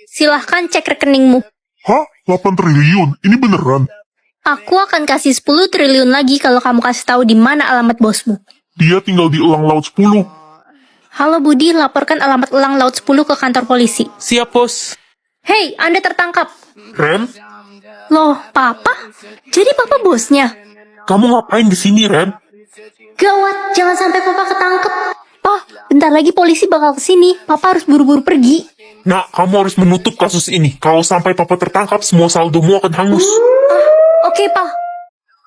Silahkan cek rekeningmu. Hah? 8 triliun? Ini beneran? Aku akan kasih 10 triliun lagi kalau kamu kasih tahu di mana alamat bosmu. Dia tinggal di Elang Laut 10. Halo Budi, laporkan alamat Elang Laut 10 ke kantor polisi. Siap, Bos. Hei, Anda tertangkap. Ren, Loh, Papa? Jadi Papa bosnya? kamu ngapain di sini, Ren? Gawat, jangan sampai Papa ketangkep. Oh, bentar lagi polisi bakal kesini. Papa harus buru-buru pergi. Nah, kamu harus menutup kasus ini. Kalau sampai papa tertangkap, semua saldomu akan hangus. Oke, Pak.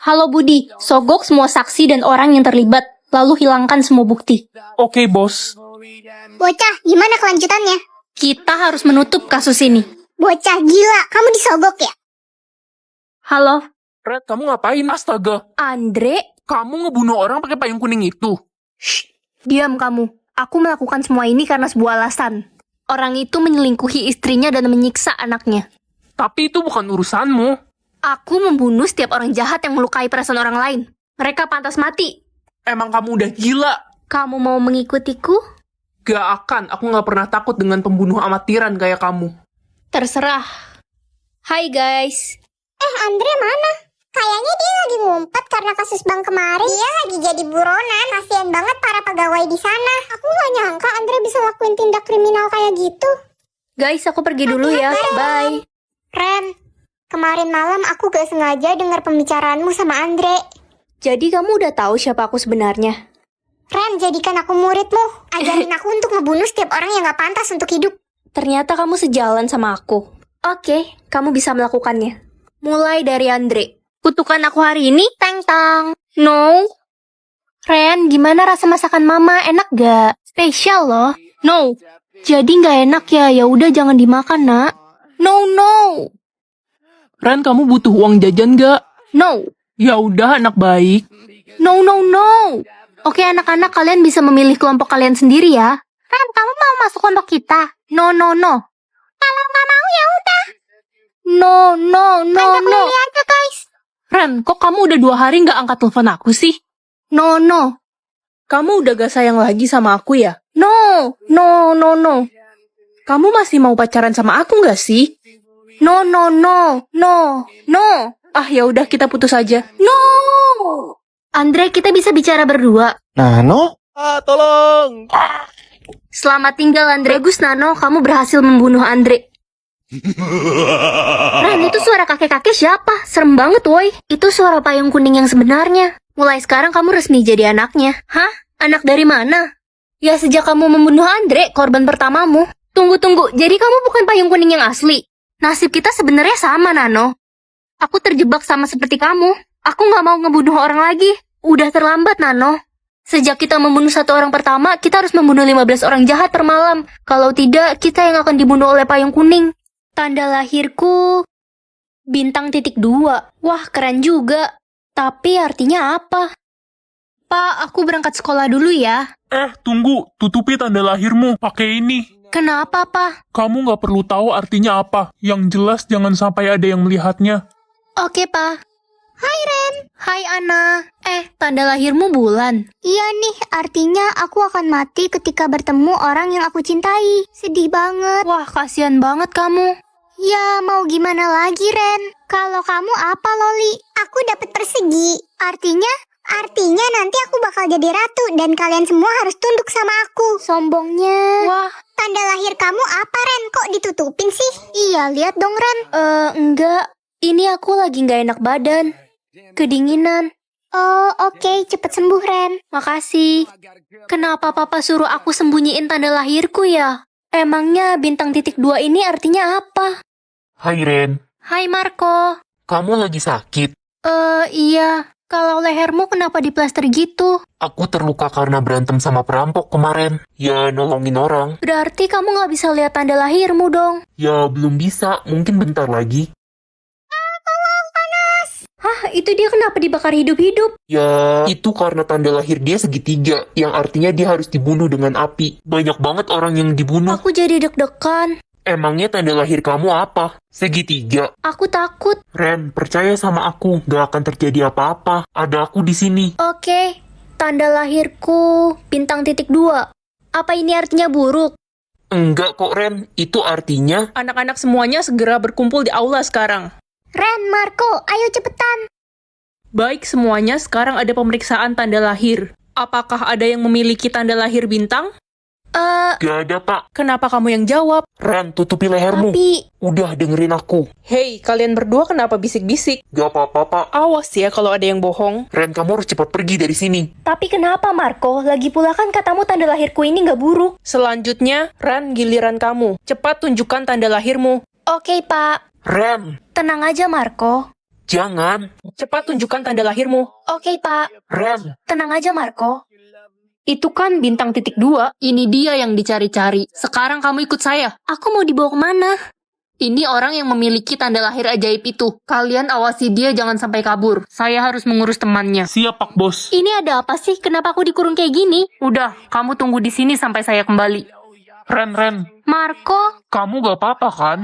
Halo Budi, sogok semua saksi dan orang yang terlibat. Lalu hilangkan semua bukti. Oke, Bos. Bocah, gimana kelanjutannya? Kita harus menutup kasus ini. Bocah gila, kamu disogok ya? Halo, Red, kamu ngapain? Astaga. Andre? Kamu ngebunuh orang pakai payung kuning itu. Diam kamu. Aku melakukan semua ini karena sebuah alasan. Orang itu menyelingkuhi istrinya dan menyiksa anaknya. Tapi itu bukan urusanmu. Aku membunuh setiap orang jahat yang melukai perasaan orang lain. Mereka pantas mati. Emang kamu udah gila? Kamu mau mengikutiku? Gak akan. Aku gak pernah takut dengan pembunuh amatiran kayak kamu. Terserah. Hai guys. Andre mana? Kayaknya dia lagi ngumpet karena kasus bank kemarin. Dia lagi jadi buronan. Kasian banget para pegawai di sana. Aku gak nyangka Andre bisa lakuin tindak kriminal kayak gitu. Guys, aku pergi dulu ya. Bye. Ren, kemarin malam aku gak sengaja dengar pembicaraanmu sama Andre. Jadi kamu udah tahu siapa aku sebenarnya? Ren, jadikan aku muridmu. Ajarin aku untuk ngebunuh setiap orang yang gak pantas untuk hidup. Ternyata kamu sejalan sama aku. Oke, kamu bisa melakukannya. Mulai dari Andre. Kutukan aku hari ini, tang-tang. No. Ren, gimana rasa masakan mama? Enak gak? Spesial loh. No. Jadi gak enak ya? Ya udah jangan dimakan, nak. No. Ren, kamu butuh uang jajan gak? No. Ya udah, anak baik. No. Oke, anak-anak, kalian bisa memilih kelompok kalian sendiri ya. Ren, kamu mau masuk kelompok kita? No. Kalau nggak mau ya udah. No. aja guys. Ren, kok kamu udah 2 hari gak angkat telepon aku sih? No. Kamu udah gak sayang lagi sama aku ya? No. Kamu masih mau pacaran sama aku gak sih? No. Ah, ya udah kita putus aja. No. Andre, kita bisa bicara berdua. Nano? Tolong! Selamat tinggal Andre. Bagus Nano, kamu berhasil membunuh Andre. Ren, itu suara kakek-kakek siapa? Serem banget woi. Itu suara payung kuning yang sebenarnya. Mulai sekarang kamu resmi jadi anaknya. Hah? Anak dari mana? Ya sejak kamu membunuh Andre, korban pertamamu. Tunggu, jadi kamu bukan payung kuning yang asli. Nasib kita sebenarnya sama Nano. Aku terjebak sama seperti kamu. Aku gak mau ngebunuh orang lagi. Udah terlambat Nano. Sejak kita membunuh 1 orang pertama, kita harus membunuh 15 orang jahat per malam. Kalau tidak, kita yang akan dibunuh oleh payung kuning. Tanda lahirku bintang titik 2. Wah, keren juga. Tapi artinya apa? Pak, aku berangkat sekolah dulu ya. Tunggu. Tutupi tanda lahirmu. Pakai ini. Kenapa, Pak? Kamu nggak perlu tahu artinya apa. Yang jelas jangan sampai ada yang melihatnya. Oke, Pak. Hai, Ren. Hai, Ana. Tanda lahirmu bulan. Iya nih, artinya aku akan mati ketika bertemu orang yang aku cintai. Sedih banget. Wah, kasihan banget kamu. Ya, mau gimana lagi, Ren? Kalau kamu apa, Loli? Aku dapat persegi. Artinya nanti aku bakal jadi ratu dan kalian semua harus tunduk sama aku. Sombongnya. Wah, Tanda lahir kamu apa, Ren? Kok ditutupin sih? Iya, lihat dong, Ren. enggak. Ini aku lagi nggak enak badan. Kedinginan. Oh, oke. Cepet sembuh, Ren. Makasih. Kenapa Papa suruh aku sembunyiin tanda lahirku ya? Emangnya bintang titik 2 ini artinya apa? Hai Ren, Hai Marco. kamu lagi sakit? Iya. Kalau lehermu kenapa diplaster gitu? Aku terluka karena berantem sama perampok kemarin. Ya, nolongin orang. Berarti kamu nggak bisa lihat tanda lahirmu dong. Ya, belum bisa. Mungkin bentar lagi. Hah, itu dia kenapa dibakar hidup-hidup? Ya, itu karena tanda lahir dia segitiga, yang artinya dia harus dibunuh dengan api. Banyak banget orang yang dibunuh. Aku jadi deg-degan. Emangnya tanda lahir kamu apa? Segitiga. Aku takut. Ren, percaya sama aku, gak akan terjadi apa-apa. Ada aku di sini. Oke. Tanda lahirku bintang titik 2. Apa ini artinya buruk? Enggak kok, Ren. Itu artinya... Anak-anak semuanya segera berkumpul di aula sekarang. Ren, Marco, ayo cepetan. Baik semuanya, sekarang ada pemeriksaan tanda lahir. Apakah ada yang memiliki tanda lahir bintang? Gak ada, Pak. Kenapa kamu yang jawab? Ren, tutupi lehermu. Tapi, Udah, dengerin aku. Hei, kalian berdua kenapa bisik-bisik? Gak apa-apa, Pak. Awas ya kalau ada yang bohong. Ren, kamu harus cepat pergi dari sini. tapi kenapa Marco? Lagi pula kan katamu tanda lahirku ini nggak buruk. Selanjutnya, Ran, giliran kamu. Cepat tunjukkan tanda lahirmu. Oke, Pak. Ren, Tenang aja, Marco. jangan. Cepat tunjukkan tanda lahirmu. Oke, Pak. Ren, Tenang aja, Marco. Itu kan bintang titik 2. Ini dia yang dicari-cari. Sekarang kamu ikut saya. Aku mau dibawa kemana? Ini orang yang memiliki tanda lahir ajaib itu. Kalian awasi dia jangan sampai kabur. Saya harus mengurus temannya. Siap, Pak Bos. Ini ada apa sih? Kenapa aku dikurung kayak gini? Udah, kamu tunggu di sini sampai saya kembali. Ren, Marco? kamu gak apa-apa kan?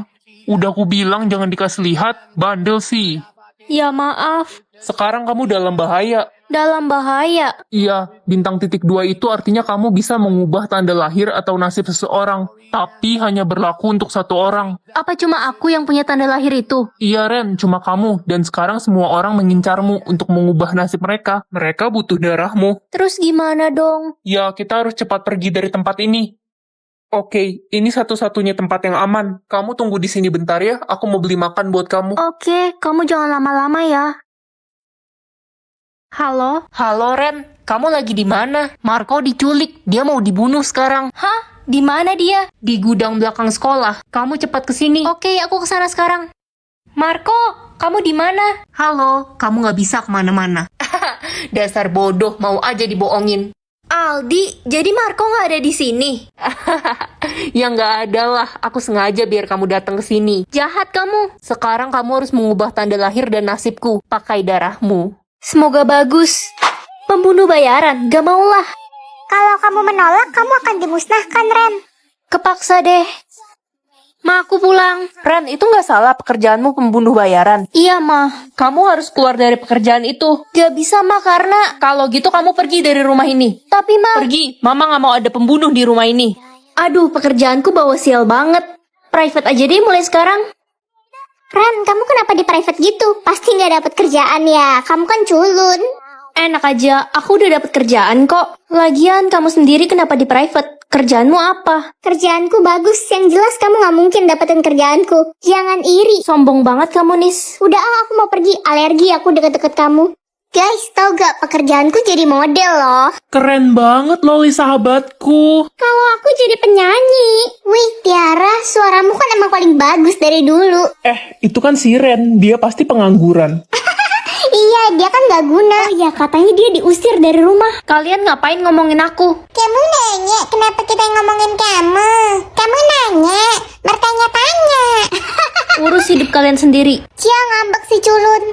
Udah aku bilang jangan dikasih lihat, bandel sih. Ya maaf. Sekarang kamu dalam bahaya. Dalam bahaya. Iya, bintang titik 2 itu artinya kamu bisa mengubah tanda lahir atau nasib seseorang. Tapi hanya berlaku untuk satu orang. Apa cuma aku yang punya tanda lahir itu? Iya Ren, cuma kamu. Dan sekarang semua orang mengincarmu untuk mengubah nasib mereka. Mereka butuh darahmu. Terus gimana dong? Ya, kita harus cepat pergi dari tempat ini. Oke, ini satu-satunya tempat yang aman. Kamu tunggu di sini bentar ya, aku mau beli makan buat kamu. Oke, kamu jangan lama-lama ya. Halo? Halo Ren, kamu lagi di mana? Marco diculik, dia mau dibunuh sekarang. Hah? Di mana dia? Di gudang belakang sekolah. Kamu cepat ke sini. Oke, aku kesana sekarang. Marco, kamu di mana? Halo, kamu nggak bisa kemana-mana. Dasar bodoh, mau aja dibohongin. Aldi, jadi Marco nggak ada di sini? Ya nggak ada lah, aku sengaja biar kamu datang ke sini. Jahat kamu. Sekarang kamu harus mengubah tanda lahir dan nasibku, pakai darahmu. Semoga bagus. Pembunuh bayaran, gak maulah. Kalau kamu menolak, kamu akan dimusnahkan, Ren. Kepaksa deh. Ma, aku pulang. Ren, itu nggak salah pekerjaanmu pembunuh bayaran. Iya, Ma. Kamu harus keluar dari pekerjaan itu. Gak bisa, Ma, karena... Kalau gitu kamu pergi dari rumah ini. Tapi, Ma... Pergi, Mama nggak mau ada pembunuh di rumah ini. Aduh, pekerjaanku bawa sial banget. Private aja deh mulai sekarang. Ren, kamu kenapa di private gitu? Pasti nggak dapet kerjaan ya. Kamu kan culun. Enak aja, aku udah dapet kerjaan kok. Lagian, kamu sendiri kenapa di private? Kerjaanmu apa? Kerjaanku bagus. Yang jelas kamu nggak mungkin dapetin kerjaanku. Jangan iri. Sombong banget kamu, Nis. Udah aku mau pergi. Alergi aku deket-deket kamu. Guys, tau gak pekerjaanku jadi model loh. Keren banget Loli sahabatku. Kalau aku jadi penyanyi. Wih, Tiara, suaramu kan emang paling bagus dari dulu. Itu kan si Ren, dia pasti pengangguran. Iya, dia kan gak guna. Oh ya, katanya dia diusir dari rumah. Kalian ngapain ngomongin aku? Kamu nanya, kenapa kita ngomongin kamu? Kamu nanya, bertanya-tanya. Urus hidup kalian sendiri. Cia ngambek si culun.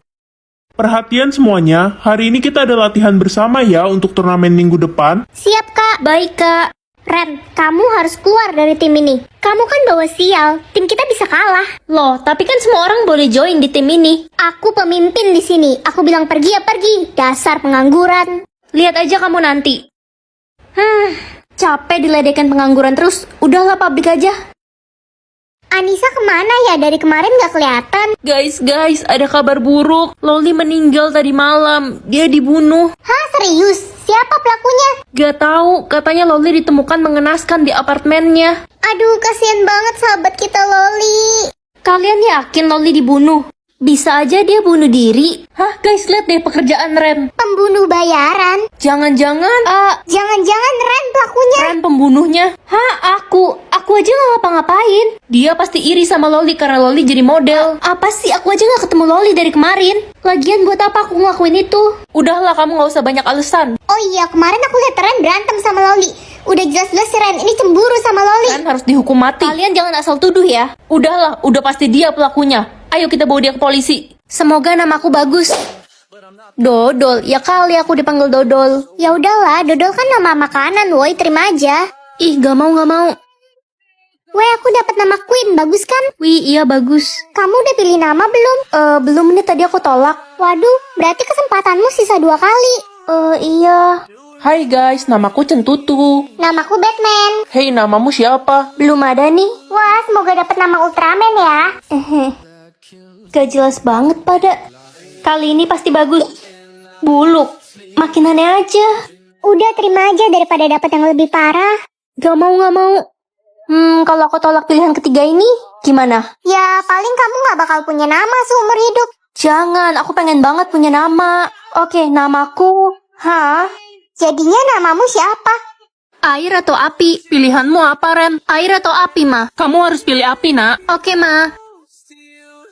Perhatian semuanya, hari ini kita ada latihan bersama ya untuk turnamen minggu depan. Siap, Kak. Baik, Kak. Ren, kamu harus keluar dari tim ini. Kamu kan bawa sial, tim kita bisa kalah. Loh, tapi kan semua orang boleh join di tim ini. Aku pemimpin di sini. Aku bilang pergi ya pergi. Dasar pengangguran. Lihat aja kamu nanti. Capek diledekkan pengangguran terus. Udahlah pabrik aja. Anissa kemana ya? Dari kemarin gak kelihatan. Guys, ada kabar buruk. Loli meninggal tadi malam. Dia dibunuh. Hah, serius? Siapa pelakunya? Gak tahu, katanya Loli ditemukan mengenaskan di apartemennya. Aduh, kasihan banget sahabat kita Loli. Kalian yakin Loli dibunuh? Bisa aja dia bunuh diri. Hah, guys, lihat deh pekerjaan Ren. Pembunuh bayaran. Jangan-jangan Jangan-jangan Ren pelakunya. Ren pembunuhnya. Hah, aku aja nggak ngapa-ngapain. Dia pasti iri sama Loli karena Loli jadi model. Apa sih, aku aja nggak ketemu Loli dari kemarin. Lagian buat apa aku ngelakuin itu? Udahlah, kamu gak usah banyak alasan. Oh iya, kemarin aku lihat Ren berantem sama Loli. Udah jelas-jelas si Ren ini cemburu sama Loli. Ren harus dihukum mati. Kalian jangan asal tuduh ya. Udahlah, udah pasti dia pelakunya. Ayo kita bawa dia ke polisi. Semoga namaku bagus. Dodol, ya kali aku dipanggil Dodol. Ya udahlah, dodol kan nama makanan, woi, terima aja. Ih, gak mau. Weh, aku dapat nama Queen, bagus kan? Wih, iya bagus. Kamu udah pilih nama belum? Belum nih, tadi aku tolak. Waduh, berarti kesempatanmu sisa 2 kali. Iya. Hai guys, namaku Centutu. Namaku Batman. Hei, namamu siapa? Belum ada nih. Wah, semoga dapat nama Ultraman ya. Gak jelas banget pada. Kali ini pasti bagus. Buluk. Makin aneh aja. Udah terima aja daripada dapat yang lebih parah. Gak mau. Kalau aku tolak pilihan ketiga ini, gimana? Ya, paling kamu gak bakal punya nama seumur hidup. Jangan, aku pengen banget punya nama. Oke, namaku. Hah? Jadinya namamu siapa? Air atau api? Pilihanmu apa, Ren? Air atau api, Ma? Kamu harus pilih api, nak. Oke, Ma.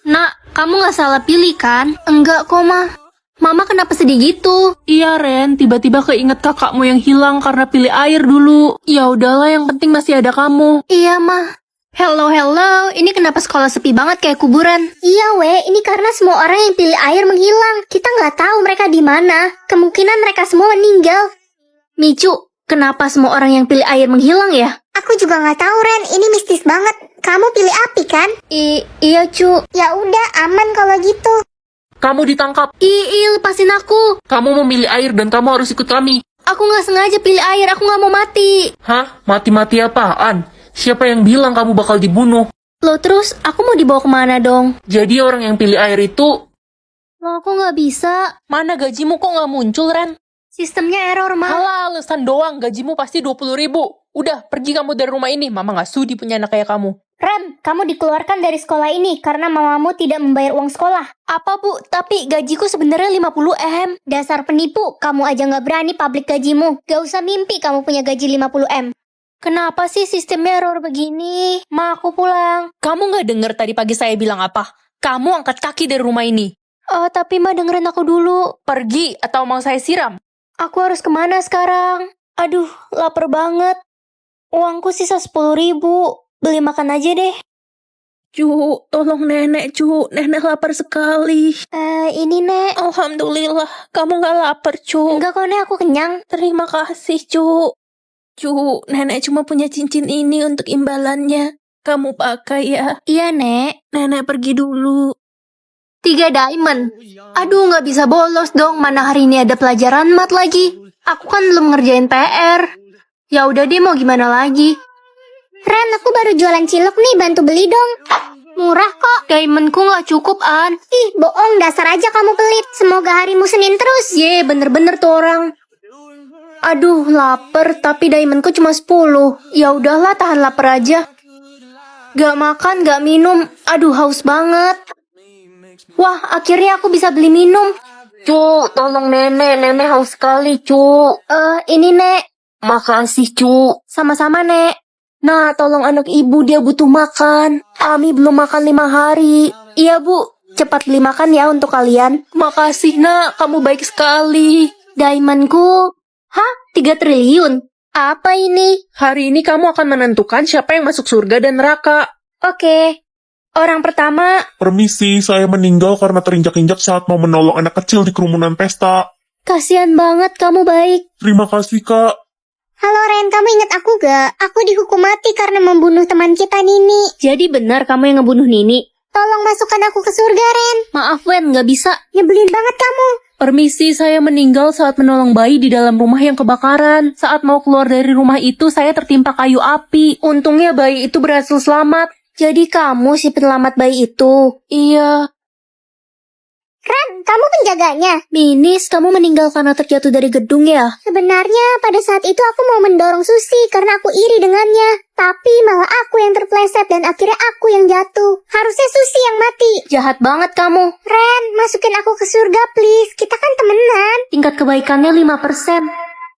Nak, kamu gak salah pilih kan? Enggak kok, Ma. Mama kenapa sedih gitu? Iya, Ren. Tiba-tiba keinget kakakmu yang hilang karena pilih air dulu. Ya udahlah, yang penting masih ada kamu. Iya, Ma. Hello. Ini kenapa sekolah sepi banget kayak kuburan? Iya, ini karena semua orang yang pilih air menghilang. Kita nggak tahu mereka di mana. Kemungkinan mereka semua meninggal. Micu, kenapa semua orang yang pilih air menghilang ya? Aku juga nggak tahu, Ren. Ini mistis banget. Kamu pilih api kan? Iya, Cu. Ya udah, aman kalau gitu. Kamu ditangkap. Lepasin aku. Kamu memilih air dan kamu harus ikut kami. Aku nggak sengaja pilih air, aku nggak mau mati. Hah? Mati-mati apaan? Siapa yang bilang kamu bakal dibunuh? Loh terus, aku mau dibawa kemana dong? Jadi orang yang pilih air itu... Loh, aku nggak bisa. Mana gajimu kok nggak muncul, Ren? Sistemnya error, Ma. Alah, alasan doang. Gajimu pasti 20.000. Udah, pergi kamu dari rumah ini. Mama nggak sudi punya anak kayak kamu. Ren, kamu dikeluarkan dari sekolah ini karena mamamu tidak membayar uang sekolah. Apa, Bu? Tapi gajiku sebenarnya 50 M. Dasar penipu, kamu aja nggak berani publik gajimu. Gak usah mimpi kamu punya gaji 50 M. Kenapa sih sistemnya error begini? Ma, aku pulang. Kamu nggak denger tadi pagi saya bilang apa? Kamu angkat kaki dari rumah ini. Tapi Ma dengerin aku dulu. Pergi atau mau saya siram? Aku harus kemana sekarang? Aduh, lapar banget. Uangku sisa 10.000. Beli makan aja deh. Cu, tolong nenek, Cu. Nenek lapar sekali. Ini, Nek. Alhamdulillah, kamu nggak lapar, Cu. Enggak kok, Nek. Aku kenyang. Terima kasih, Cu. Cu, nenek cuma punya cincin ini untuk imbalannya. Kamu pakai ya. Iya, Nek. Nenek pergi dulu. 3 diamond. Aduh, nggak bisa bolos dong. Mana hari ini ada pelajaran mat lagi. Aku kan belum ngerjain PR. Ya udah deh, mau gimana lagi? Ren, aku baru jualan cilok nih, bantu beli dong. Murah kok. Diamondku nggak cukup, An. Ih, bohong, dasar aja kamu pelit. Semoga harimu Senin terus. Bener-bener tuh orang. Aduh, lapar, tapi diamondku cuma 10. Ya udahlah, tahan lapar aja. Gak makan, gak minum. Aduh, haus banget. Wah, akhirnya aku bisa beli minum. Cu, tolong nenek haus sekali, Cu. Ini, Nek. Makasih, Cu. Sama-sama, Nek. Nah, tolong anak ibu, dia butuh makan. Ami belum makan 5 hari. Iya, Bu. Cepat beli makan ya untuk kalian. Makasih, Nak. Kamu baik sekali. Diamondku. Hah? 3 triliun? Apa ini? Hari ini kamu akan menentukan siapa yang masuk surga dan neraka. Oke. Orang pertama. Permisi, saya meninggal karena terinjak-injak saat mau menolong anak kecil di kerumunan pesta. Kasihan banget, kamu baik. Terima kasih, Kak. Halo Ren, kamu ingat aku gak? Aku dihukum mati karena membunuh teman kita Nini. Jadi benar kamu yang ngebunuh Nini? Tolong masukkan aku ke surga, Ren. Maaf, Wen, nggak bisa. Nyebelin banget kamu. Permisi, saya meninggal saat menolong bayi di dalam rumah yang kebakaran. Saat mau keluar dari rumah itu, saya tertimpa kayu api. Untungnya bayi itu berhasil selamat. Jadi kamu si penyelamat bayi itu? Iya. Ren, kamu penjaganya. Minis, kamu meninggal karena terjatuh dari gedung ya? Sebenarnya pada saat itu aku mau mendorong Susi karena aku iri dengannya. Tapi malah aku yang terpleset dan akhirnya aku yang jatuh. Harusnya Susi yang mati. Jahat banget kamu. Ren, masukin aku ke surga please. Kita kan temenan. Tingkat kebaikannya 5%.